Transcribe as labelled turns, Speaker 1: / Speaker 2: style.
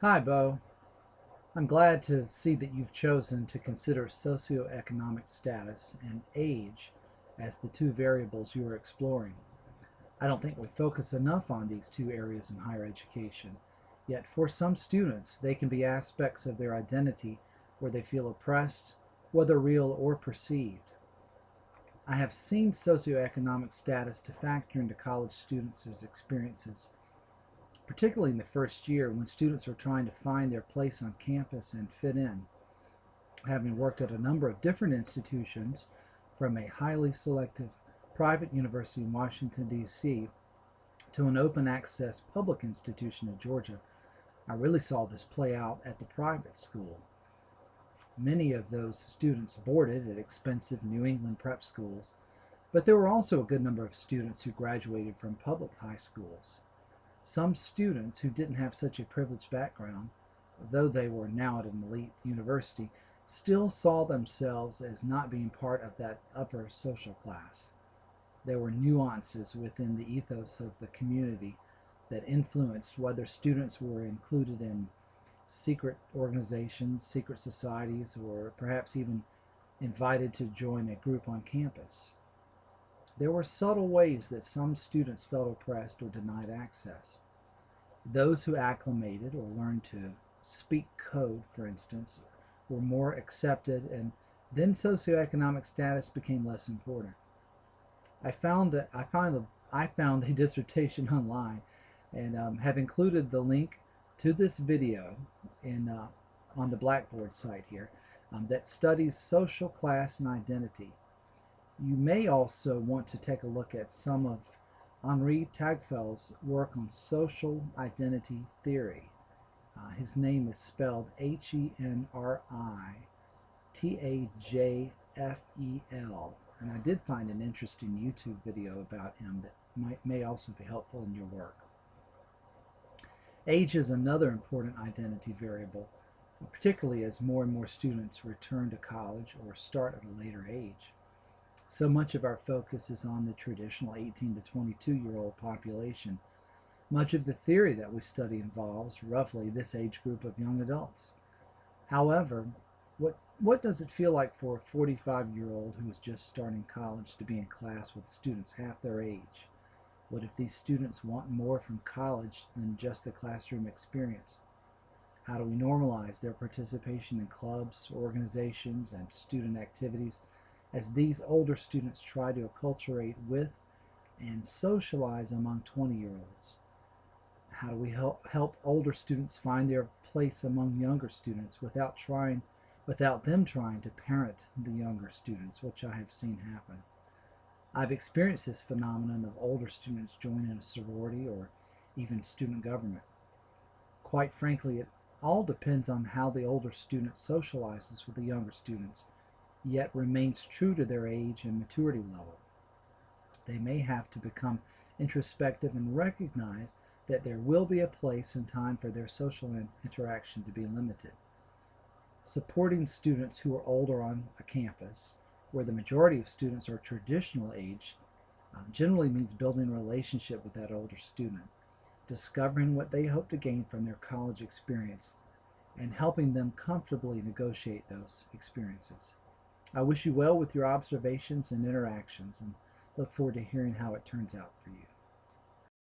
Speaker 1: Hi, Bo. I'm glad to see that you've chosen to consider socioeconomic status and age as the two variables you are exploring. I don't think we focus enough on these two areas in higher education, yet for some students, they can be aspects of their identity where they feel oppressed, whether real or perceived. I have seen socioeconomic status to factor into college students' experiences, particularly in the first year when students are trying to find their place on campus and fit in. Having worked at a number of different institutions, from a highly selective private university in Washington, D.C., to an open access public institution in Georgia, I really saw this play out at the private school. Many of those students boarded at expensive New England prep schools, but there were also a good number of students who graduated from public high schools. Some students who didn't have such a privileged background, though they were now at an elite university, still saw themselves as not being part of that upper social class. There were nuances within the ethos of the community that influenced whether students were included in secret organizations, secret societies, or perhaps even invited to join a group on campus. There were subtle ways that some students felt oppressed or denied access. Those who acclimated or learned to speak code, for instance, were more accepted, and then socioeconomic status became less important. I found a dissertation online and have included the link to this video in on the Blackboard site here that studies social class and identity. You may also want to take a look at some of Henri Tagfel's work on social identity theory. His name is spelled Henritagfel, and I did find an interesting YouTube video about him that may also be helpful in your work. Age is another important identity variable, particularly as more and more students return to college or start at a later age. So much of our focus is on the traditional 18 to 22-year-old population. Much of the theory that we study involves roughly this age group of young adults. However, what does it feel like for a 45-year-old who is just starting college to be in class with students half their age? What if these students want more from college than just the classroom experience? How do we normalize their participation in clubs, organizations, and student activities as these older students try to acculturate with and socialize among 20-year-olds? How do we help older students find their place among younger students without them trying to parent the younger students, which I have seen happen? I've experienced this phenomenon of older students joining a sorority or even student government. Quite frankly, it all depends on how the older student socializes with the younger students, yet remains true to their age and maturity level. They may have to become introspective and recognize that there will be a place and time for their social interaction to be limited. Supporting students who are older on a campus, where the majority of students are traditional age, generally means building a relationship with that older student, discovering what they hope to gain from their college experience, and helping them comfortably negotiate those experiences. I wish you well with your observations and interactions and look forward to hearing how it turns out for you.